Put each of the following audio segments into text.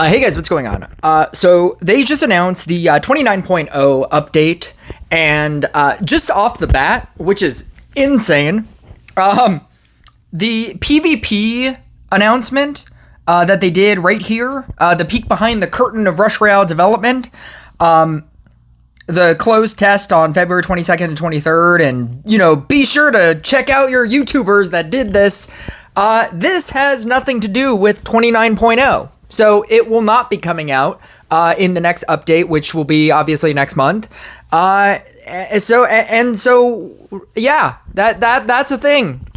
Hey guys, what's going on? So they just announced the 29.0 update, and just off the bat, which is insane, the PvP announcement that they did right here, the peek behind the curtain of Rush Royale development, the closed test on February 22nd and 23rd, and, be sure to check out your YouTubers that did this. This has nothing to do with 29.0. So it will not be coming out in the next update, which will be obviously next month. So that's a thing.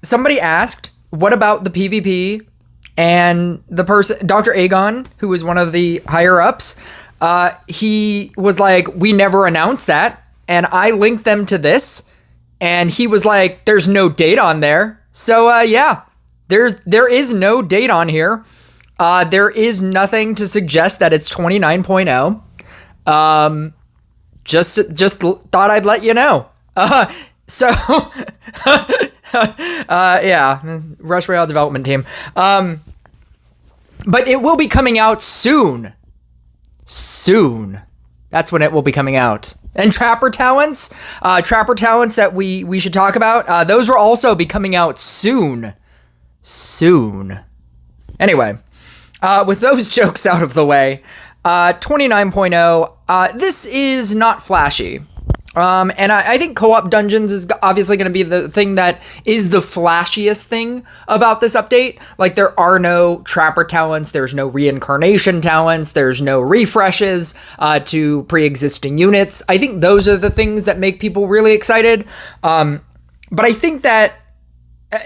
Somebody asked, what about the PvP? And the person, Dr. Agon, who was one of the higher ups, he was like, we never announced that. And I linked them to this, and he was like, there's no date on there. So there is no date on here. There is nothing to suggest that it's 29.0. Just thought I'd let you know. Rush Royale development team. But it will be coming out soon. Soon. That's when it will be coming out. And Trapper Talents that we should talk about, those will also be coming out soon. Soon. Anyway, with those jokes out of the way, 29.0, this is not flashy. And I think co-op dungeons is obviously going to be the thing that is the flashiest thing about this update. Like, there are no Trapper Talents, there's no reincarnation talents, there's no refreshes to pre-existing units. I think those are the things that make people really excited. But I think that,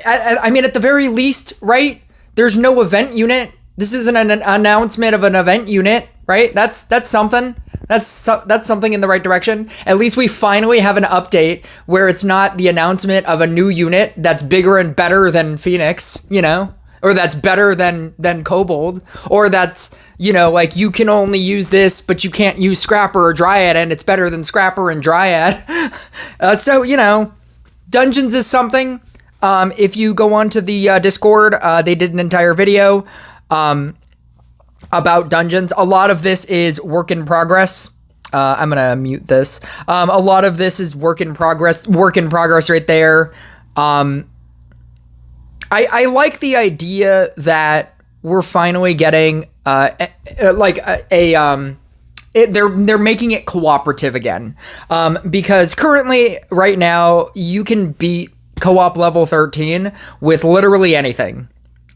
I mean, at the very least, right, there's no event unit. This isn't an announcement of an event unit, right? That's something. That's something in the right direction. At least we finally have an update where it's not the announcement of a new unit that's bigger and better than Phoenix, or that's better than Kobold, or that's, like, you can only use this, but you can't use Scrapper or Dryad, and it's better than Scrapper and Dryad. Dungeons is something. If you go onto the Discord, they did an entire video about dungeons. A lot of this is work in progress. I'm gonna mute this. A lot of this is work in progress right there. I like the idea that we're finally getting they're making it cooperative again. Because currently, right now, you can beat co-op level 13 with literally anything.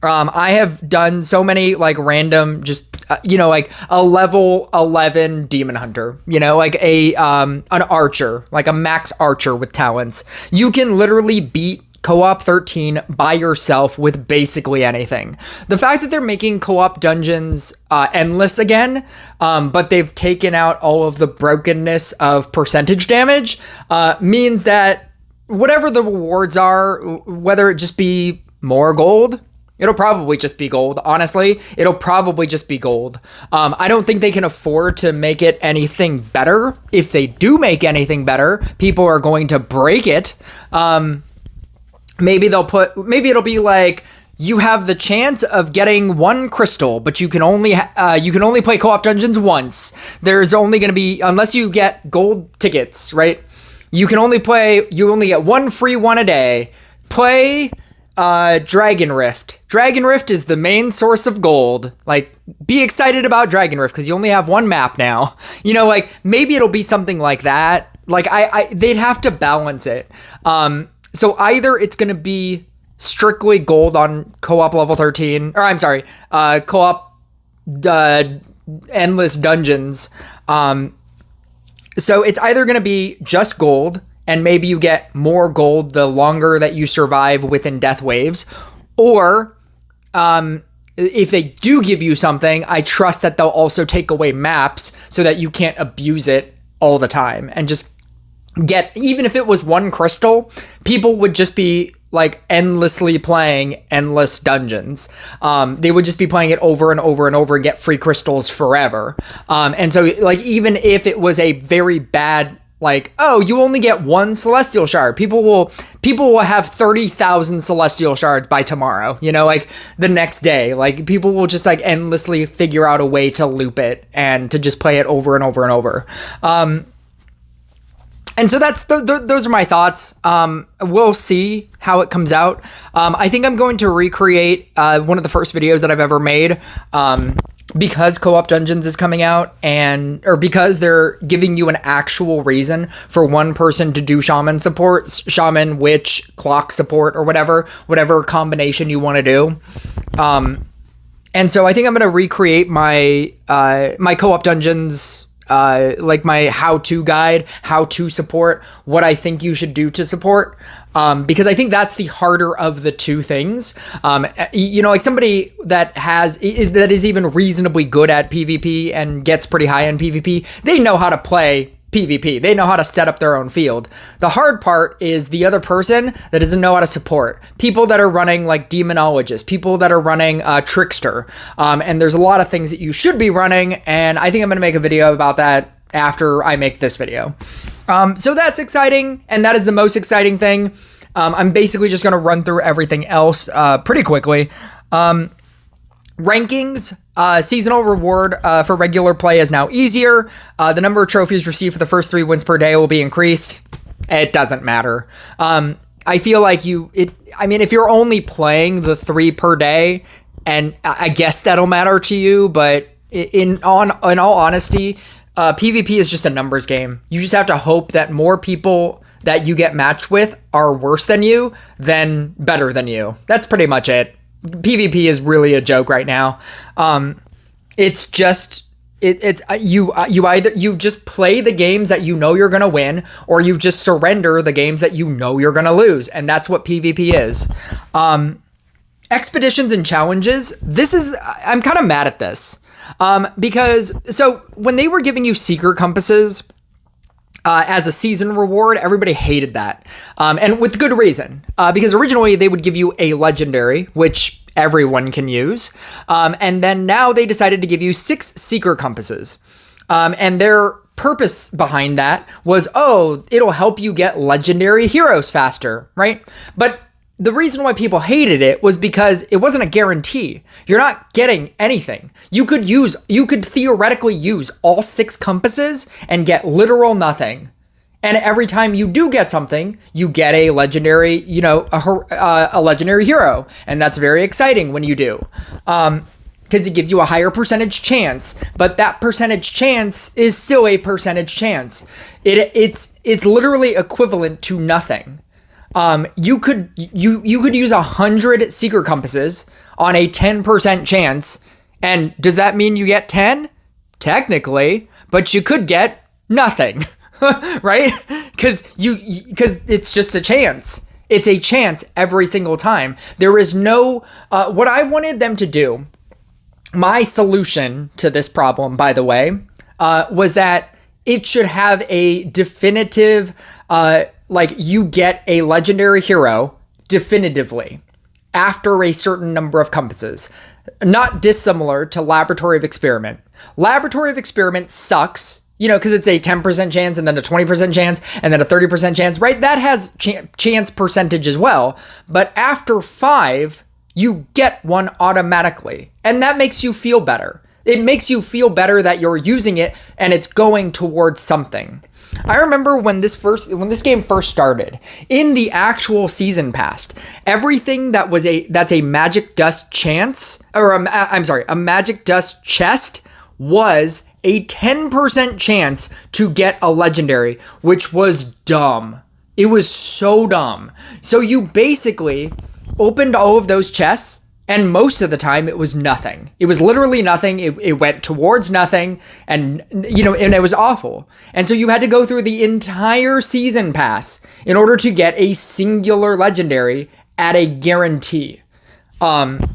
I have done so many, like, random, just, like a level 11 demon hunter, like an archer, like a max archer with talents. You can literally beat co-op 13 by yourself with basically anything. The fact that they're making co-op dungeons endless again, but they've taken out all of the brokenness of percentage damage, means that whatever the rewards are, whether it just be more gold, it'll probably just be gold. Honestly, it'll probably just be gold. I don't think they can afford to make it anything better. If they do make anything better, people are going to break it. Maybe it'll be like, you have the chance of getting one crystal, but you can only play co-op dungeons once. There's only going to be, unless you get gold tickets, right? You only get one free one a day. Play Dragon Rift. Dragon Rift is the main source of gold. Like, be excited about Dragon Rift because you only have one map now. Like, maybe it'll be something like that. Like, they'd have to balance it. So either it's going to be strictly gold on co-op level 13, or I'm sorry, co-op endless dungeons. So it's either going to be just gold, and maybe you get more gold the longer that you survive within death waves. Or, if they do give you something, I trust that they'll also take away maps so that you can't abuse it all the time. And just even if it was one crystal, people would just be, like, endlessly playing endless dungeons. They would just be playing it over and over and over and get free crystals forever. And so, like, even if it was a very bad Like, oh, you only get one celestial shard. People will have 30,000 celestial shards by tomorrow, you know, like the next day. Like people will just like endlessly figure out a way to loop it and to just play it over and over and over. And so that's those are my thoughts. We'll see how it comes out. I think I'm going to recreate one of the first videos that I've ever made. Because Co-op Dungeons is coming out or because they're giving you an actual reason for one person to do shaman support, shaman, witch, clock support, or whatever combination you want to do. And so I think I'm going to recreate my Co-op Dungeons, like my how-to guide, how to support, what I think you should do to support. Because I think that's the harder of the two things. You know, like somebody that is even reasonably good at PvP and gets pretty high in PvP, they know how to play PvP. They know how to set up their own field. The hard part is the other person that doesn't know how to support. People that are running like Demonologist, people that are running Trickster. And there's a lot of things that you should be running, and I think I'm going to make a video about that after I make this video. So that's exciting, and that is the most exciting thing. I'm basically just going to run through everything else pretty quickly. Rankings, seasonal reward for regular play is now easier. The number of trophies received for the first 3 wins per day will be increased. It doesn't matter. I feel like if you're only playing the 3 per day, and I guess that'll matter to you, but in all honesty, PvP is just a numbers game. You just have to hope that more people that you get matched with are worse than you than better than you. That's pretty much it. PvP is really a joke right now. It's just you either you just play the games that you know you're gonna win, or you just surrender the games that you know you're gonna lose, and that's what PvP is. Expeditions and challenges. I'm kind of mad at this. Because when they were giving you secret compasses as a season reward, everybody hated that. And with good reason. Because originally they would give you a legendary, which everyone can use. And then now they decided to give you 6 secret compasses. And their purpose behind that was, it'll help you get legendary heroes faster, right? But the reason why people hated it was because it wasn't a guarantee. You're not getting anything. You could theoretically use all 6 compasses and get literal nothing. And every time you do get something, you get a legendary, a legendary hero. And that's very exciting when you do. Because it gives you a higher percentage chance, but that percentage chance is still a percentage chance. It's literally equivalent to nothing. You could use 100 secret compasses on a 10% chance, and does that mean you get 10? Technically, but you could get nothing, right? Because it's just a chance. It's a chance every single time. There is no what I wanted them to do. My solution to this problem, by the way, was that it should have a definitive. Like you get a legendary hero definitively after a certain number of compasses. Not dissimilar to Laboratory of Experiment. Laboratory of Experiment sucks, because it's a 10% chance and then a 20% chance and then a 30% chance, right? That has chance percentage as well. But after 5, you get one automatically. And that makes you feel better. It makes you feel better that you're using it and it's going towards something. I remember when this game first started, in the actual season pass, everything that's a magic dust chance, or a magic dust chest was a 10% chance to get a legendary, which was dumb. It was so dumb. So you basically opened all of those chests, and most of the time it was nothing. It was literally nothing. It went towards nothing, and and it was awful. And so you had to go through the entire season pass in order to get a singular legendary at a guarantee. And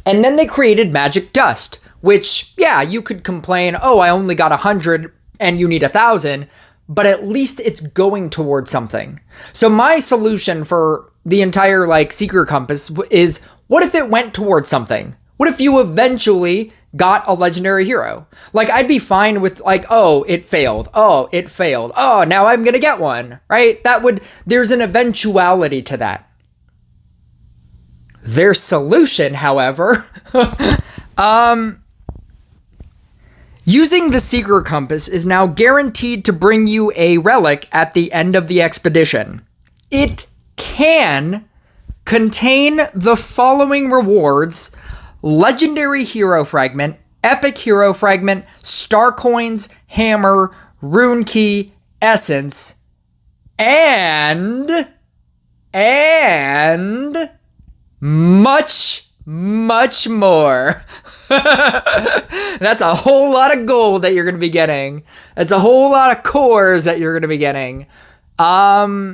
then they created Magic Dust, which, yeah, you could complain, I only got 100 and you need 1,000, but at least it's going towards something. So my solution for the entire secret compass is, what if it went towards something? What if you eventually got a legendary hero? Like, I'd be fine with like, oh, it failed. Oh, it failed. Oh, now I'm going to get one, right? There's an eventuality to that. Their solution, however, using the Secret Compass is now guaranteed to bring you a relic at the end of the expedition. It can contain the following rewards: Legendary Hero Fragment, Epic Hero Fragment, Star Coins, Hammer, Rune Key, Essence, and much more. That's a whole lot of gold that you're going to be getting. That's a whole lot of cores that you're going to be getting. Whole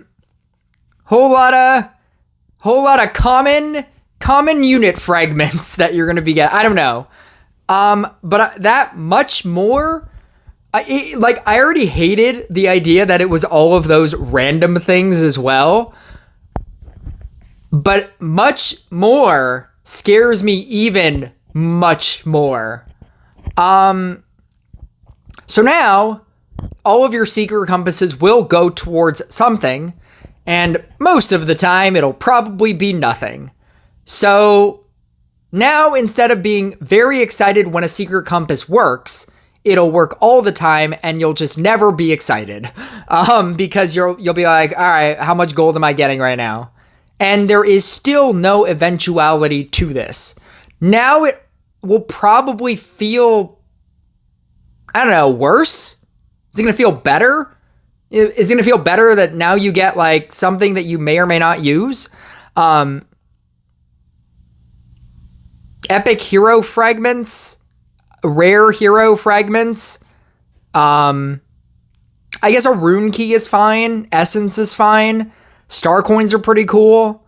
lot of common unit fragments that you're going to be getting. I don't know. But that much more, I already hated the idea that it was all of those random things as well. But much more scares me even much more. So now all of your secret compasses will go towards something, and most of the time it'll probably be nothing. So now, instead of being very excited when a secret compass works, it'll work all the time and you'll just never be excited. Because you'll be like, all right, how much gold am I getting right now? And there is still no eventuality to this. Now it will probably feel, I don't know, worse? Is it going to feel better? Is it going to feel better that now you get like something that you may or may not use? Epic hero fragments, rare hero fragments. I guess a rune key is fine. Essence is fine. Star coins are pretty cool.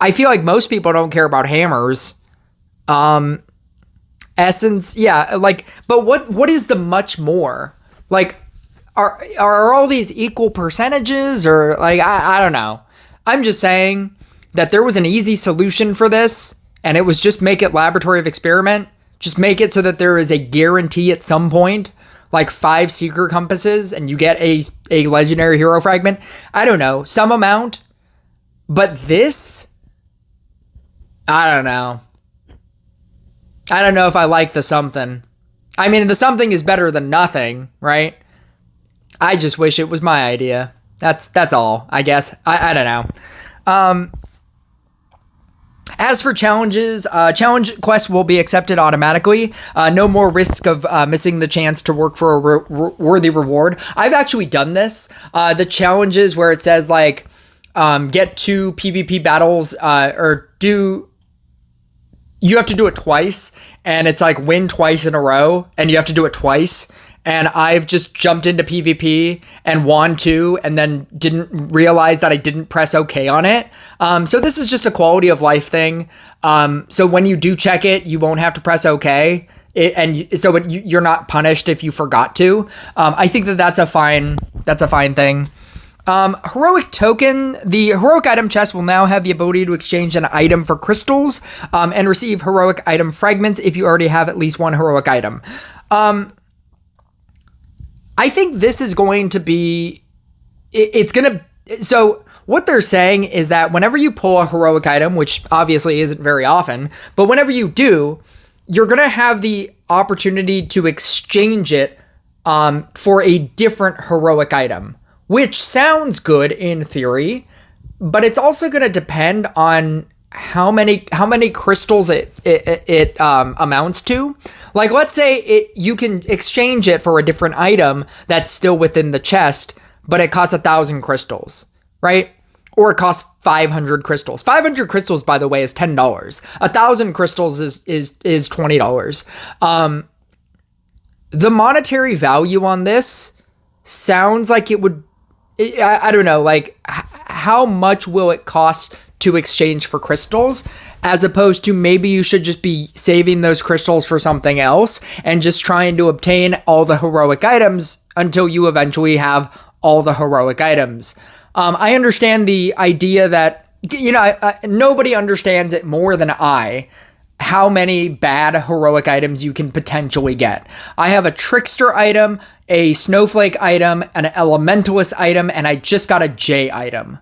I feel like most people don't care about hammers. Essence, yeah, like, but what is the much more? Like, are all these equal percentages, or like, I don't know. I'm just saying that there was an easy solution for this, and it was just make it Laboratory of Experiment. Just make it so that there is a guarantee at some point, like 5 secret compasses, and you get a legendary hero fragment. I don't know, some amount. But this, I don't know. I don't know if I like the something. I mean, the something is better than nothing, right? I just wish it was my idea. That's all, I guess. I don't know. As for challenges, challenge quests will be accepted automatically. No more risk of missing the chance to work for a worthy reward. I've actually done this. The challenges where it says like, get 2 PvP battles, you have to do it twice, and it's like win twice in a row, and you have to do it twice. And I've just jumped into PvP and won 2, and then didn't realize that I didn't press OK on it. So this is just a quality of life thing. So when you do check it, you won't have to press OK. You're not punished if you forgot to. I think that's a fine thing. Heroic token. The heroic item chest will now have the ability to exchange an item for crystals, and receive heroic item fragments if you already have at least 1 heroic item. I think this is going to be, so what they're saying is that whenever you pull a heroic item, which obviously isn't very often, but whenever you do, you're going to have the opportunity to exchange it for a different heroic item, which sounds good in theory, but it's also going to depend on how many crystals it amounts to. Like, let's say you can exchange it for a different item that's still within the chest, but it costs 1,000 crystals, right? Or it costs 500 crystals. 500 crystals, by the way, is $10. 1,000 crystals is $20. The monetary value on this sounds like it would, I don't know, like how much will it cost to exchange for crystals, as opposed to maybe you should just be saving those crystals for something else and just trying to obtain all the heroic items until you eventually have all the heroic items. I understand the idea that, nobody understands it more than I. how many bad heroic items you can potentially get. I have a trickster item, a snowflake item, an elementalist item, and I just got a J item.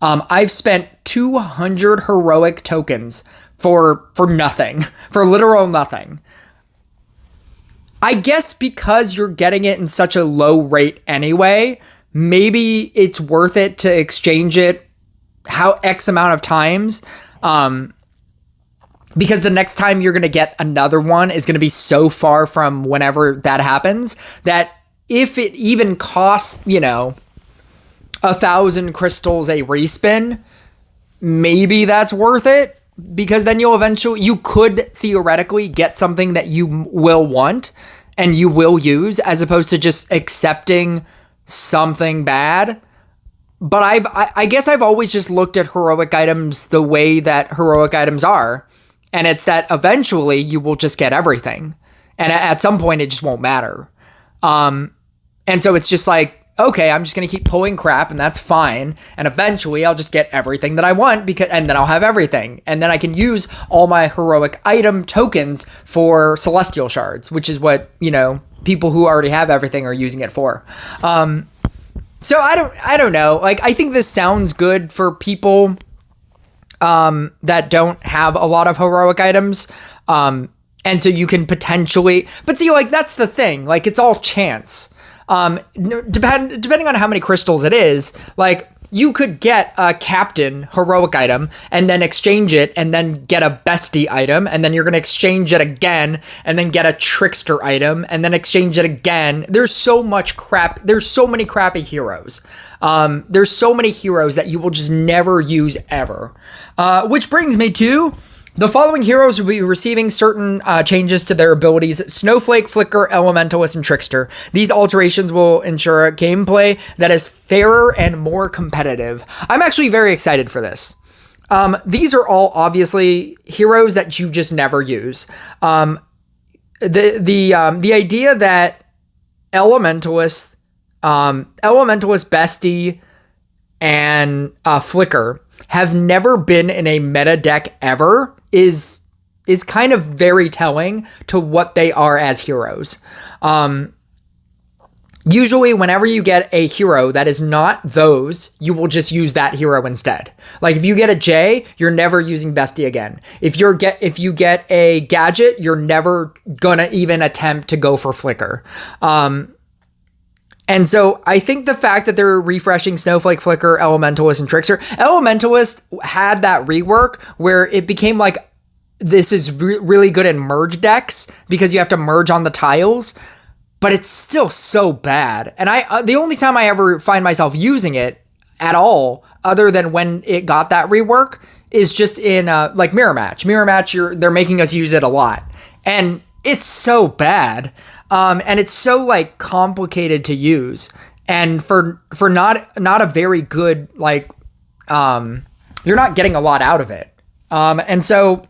I've spent 200 heroic tokens for nothing, for literal nothing. I guess because you're getting it in such a low rate anyway, maybe it's worth it to exchange it how X amount of times. Because the next time you're going to get another one is going to be so far from whenever that happens that if it even costs, 1,000 crystals a respin, maybe that's worth it, because then you could theoretically get something that you will want and you will use, as opposed to just accepting something bad. But I guess I've always just looked at heroic items the way that heroic items are. And it's that eventually you will just get everything. And at some point it just won't matter. And so it's just like, okay, I'm just going to keep pulling crap and that's fine. And eventually I'll just get everything that I want, and then I'll have everything. And then I can use all my heroic item tokens for celestial shards, which is what, people who already have everything are using it for. So I don't know. Like, I think this sounds good for people that don't have a lot of heroic items. And so you can potentially, but see, like, that's the thing. Like, it's all chance. Depending on how many crystals it is, like, you could get a captain heroic item and then exchange it and then get a bestie item, and then you're going to exchange it again and then get a trickster item and then exchange it again. There's so much crap. There's so many crappy heroes. There's so many heroes that you will just never use ever. Which brings me to the following heroes will be receiving certain changes to their abilities: Snowflake, Flicker, Elementalist, and Trickster. These alterations will ensure a gameplay that is fairer and more competitive. I'm actually very excited for this. These are all obviously heroes that you just never use. The idea that Elementalist, Bestie, and Flicker have never been in a meta deck ever is kind of very telling to what they are as heroes. Usually whenever you get a hero that is not those, you will just use that hero instead. Like, if you get a J, you're never using Bestie again. If you get a gadget, you're never gonna even attempt to go for Flicker. And so I think the fact that they're refreshing Snowflake, Flicker, Elementalist, and Trickster. Elementalist had that rework where it became like, this is really good in merge decks because you have to merge on the tiles, but it's still so bad. And the only time I ever find myself using it at all, other than when it got that rework, is just in like Mirror Match. Mirror Match, they're making us use it a lot. And it's so bad. And it's so like complicated to use, and for not a very good, like, you're not getting a lot out of it. And so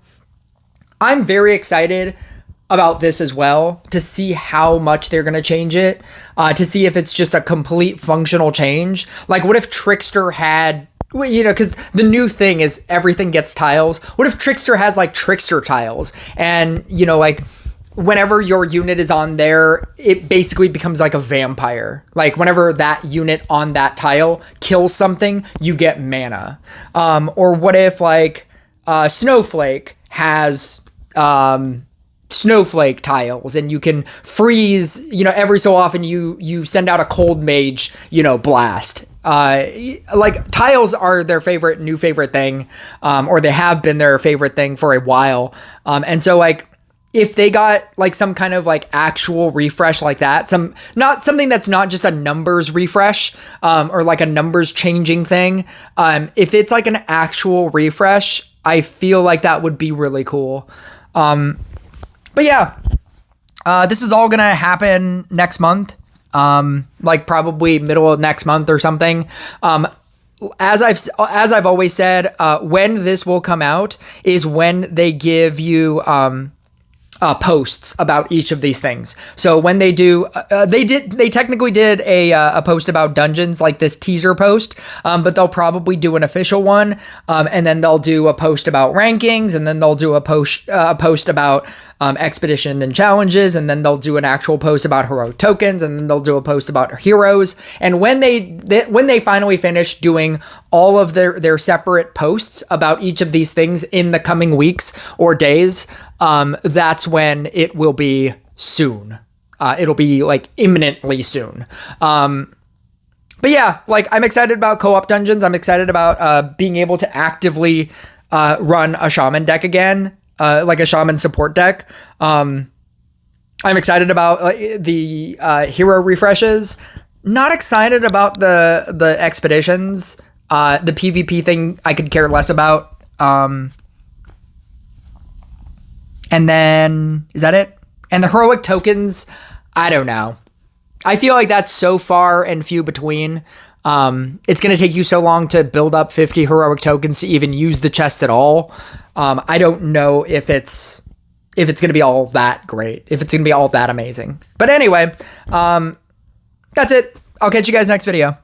I'm very excited about this as well, to see how much they're going to change it, to see if it's just a complete functional change. Like, what if Trickster had, because the new thing is everything gets tiles. What if Trickster has like Trickster tiles, and like, whenever your unit is on there, it basically becomes like a vampire. Like, whenever that unit on that tile kills something, you get mana. Or what if like Snowflake has Snowflake tiles, and you can freeze, every so often you send out a cold mage, blast. Like, tiles are their new favorite thing, or they have been their favorite thing for a while. And so, like, if they got like some kind of like actual refresh like that, not something that's not just a numbers refresh, or like a numbers changing thing. If it's like an actual refresh, I feel like that would be really cool. But yeah, this is all gonna happen next month. Like probably middle of next month or something. As I've always said, when this will come out is when they give you, posts about each of these things. So when they do, they technically did a post about dungeons, like this teaser post, but they'll probably do an official one, and then they'll do a post about rankings, and then they'll do a post about expedition and challenges, and then they'll do an actual post about heroic tokens, and then they'll do a post about heroes. And when they finally finish doing all of their separate posts about each of these things in the coming weeks or days, that's when it will be soon. It'll be like imminently soon. But yeah, like I'm excited about co-op dungeons. I'm excited about being able to actively run a shaman deck again, like a shaman support deck. I'm excited about the hero refreshes. Not excited about the expeditions. The PvP thing I could care less about. And then, is that it? And the heroic tokens, I don't know. I feel like that's so far and few between. It's going to take you so long to build up 50 heroic tokens to even use the chest at all. I don't know if it's going to be all that great, if it's going to be all that amazing. But anyway, that's it. I'll catch you guys next video.